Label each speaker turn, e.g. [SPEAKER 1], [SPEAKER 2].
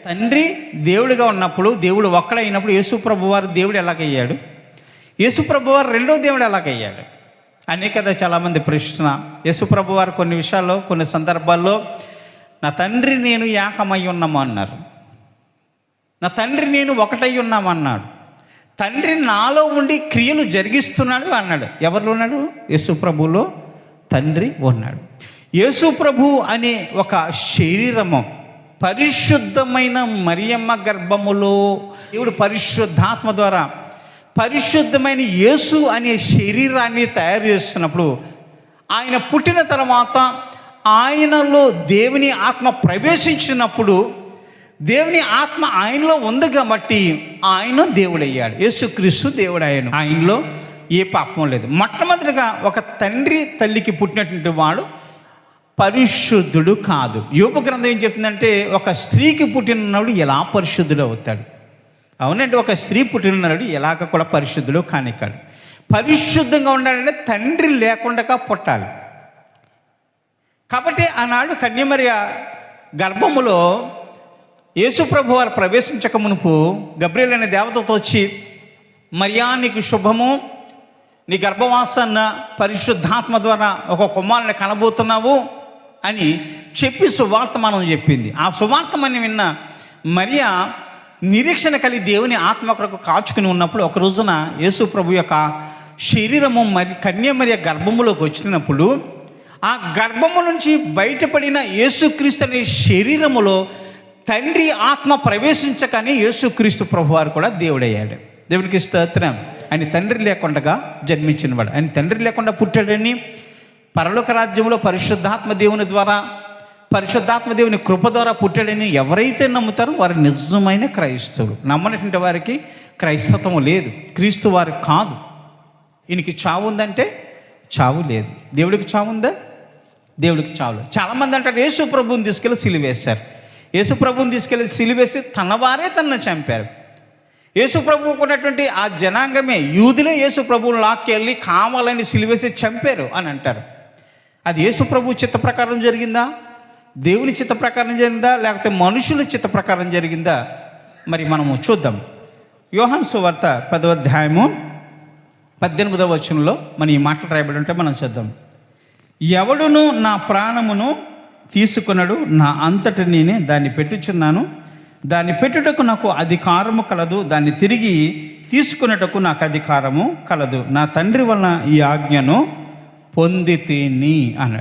[SPEAKER 1] తండ్రి దేవుడిగా ఉన్నప్పుడు, దేవుడు ఒక్కడైనప్పుడు యేసుప్రభు వారు దేవుడు ఎలాగయ్యాడు? యేసుప్రభు వారు రెండో దేవుడు ఎలాగయ్యాడు అనే కదా చాలామంది ప్రశ్న. యేసుప్రభు వారు కొన్ని విషయాల్లో, కొన్ని సందర్భాల్లో నా తండ్రి నేను ఏకమై ఉన్నాము అన్నారు. నా తండ్రి నేను ఒకటై ఉన్నామన్నాడు. తండ్రి నాలో ఉండి క్రియలు జరిగిస్తున్నాడు అన్నాడు. ఎవరిలో ఉన్నాడు? యేసుప్రభులో తండ్రి ఉన్నాడు. యేసుప్రభు అనే ఒక శరీరము పరిశుద్ధమైన మరియమ్మ గర్భములో దేవుడు పరిశుద్ధాత్మ ద్వారా పరిశుద్ధమైన యేసు అనే శరీరాన్ని తయారు చేస్తున్నప్పుడు, ఆయన పుట్టిన తర్వాత ఆయనలో దేవుని ఆత్మ ప్రవేశించినప్పుడు, దేవుని ఆత్మ ఆయనలో ఉంది కాబట్టి ఆయన దేవుడయ్యాడు. యేసుక్రీస్తు దేవుడు అయ్యాడు. ఆయనలో ఏ పాపం లేదు. మొట్టమొదటిగా ఒక తండ్రి తల్లికి పుట్టినటువంటి వాడు పరిశుద్ధుడు కాదు. యోబు గ్రంథం ఏం చెప్తుందంటే, ఒక స్త్రీకి పుట్టినవాడు ఎలా పరిశుద్ధుడు అవుతాడు? అవునండి, ఒక స్త్రీ పుట్టినవాడు ఎలాగ కూడా పరిశుద్ధుడు కానికాడు. పరిశుద్ధంగా ఉండాలంటే తండ్రి లేకుండా పుట్టాలి. కాబట్టి ఆనాడు కన్యమరియ గర్భములో యేసుప్రభు వారు ప్రవేశించక మునుపు గబ్రియల్ అనే దేవతతో వచ్చి, మరియా నీకు శుభము, నీ గర్భవాసాన్న పరిశుద్ధాత్మ ద్వారా ఒక కుమారుని కనబోతున్నావు అని చెప్పి సువార్తమానం చెప్పింది. ఆ సువార్తమని విన్న మరియా నిరీక్షణ కలిగి దేవుని ఆత్మ కొరకు కాచుకుని ఉన్నప్పుడు, ఒక రోజున యేసుప్రభు యొక్క శరీరము కన్యమరియ గర్భములోకి వచ్చినప్పుడు, ఆ గర్భము నుంచి బయటపడిన యేసుక్రీస్తు అనే శరీరములో తండ్రి ఆత్మ ప్రవేశించకని యేసుక్రీస్తు ప్రభువారు కూడా దేవుడయ్యాడు. దేవునికి స్తోత్రం. ఆయన తండ్రి లేకుండా జన్మించినవాడు. ఆయన తండ్రి లేకుండా పుట్టాడని, పరలోక రాజ్యంలో పరిశుద్ధాత్మ దేవుని ద్వారా, పరిశుద్ధాత్మ దేవుని కృప ద్వారా పుట్టాడని ఎవరైతే నమ్ముతారో వారు నిజమైన క్రైస్తవులు. నమ్మనటువంటి వారికి క్రైస్తవం లేదు, క్రీస్తు వారు కాదు. ఈయనకి చావు ఉందంటే చావు లేదు. దేవుడికి చావు ఉందా? దేవుడికి చావు లేదు. చాలామంది అంటారు యేసు ప్రభువుని తీసుకెళ్ళి సిలువేశారు. యేసు ప్రభువుని తీసుకెళ్ళి సిలువేసి తన వారే తనను చంపారు. యేసు ప్రభువుకు ఉన్నటువంటి ఆ జనాంగమే, యూదులే యేసు ప్రభువుని లాక్కెళ్ళి కావాలని సిలువేసి చంపారు అని అంటారు. అది యేసు ప్రభు చిత్త ప్రకారం జరిగిందా? దేవుని చిత్త ప్రకారం జరిగిందా? లేకపోతే మనుషుల చిత్త ప్రకారం జరిగిందా? మరి మనము చూద్దాం. యోహాను సువార్త 10వ అధ్యాయము 18వ వచనంలో మన ఈ మాటలు రాయబడి ఉంటే మనం చూద్దాం. ఎవడును నా ప్రాణమును తీసుకున్నాడు, నా అంతటి నేనే దాన్ని పెట్టుచున్నాను. దాన్ని పెట్టుటకు నాకు అధికారము కలదు, దాన్ని తిరిగి తీసుకున్నటకు నాకు అధికారము కలదు. నా తండ్రి వలన ఈ ఆజ్ఞను పొందితిని అన్నాడు.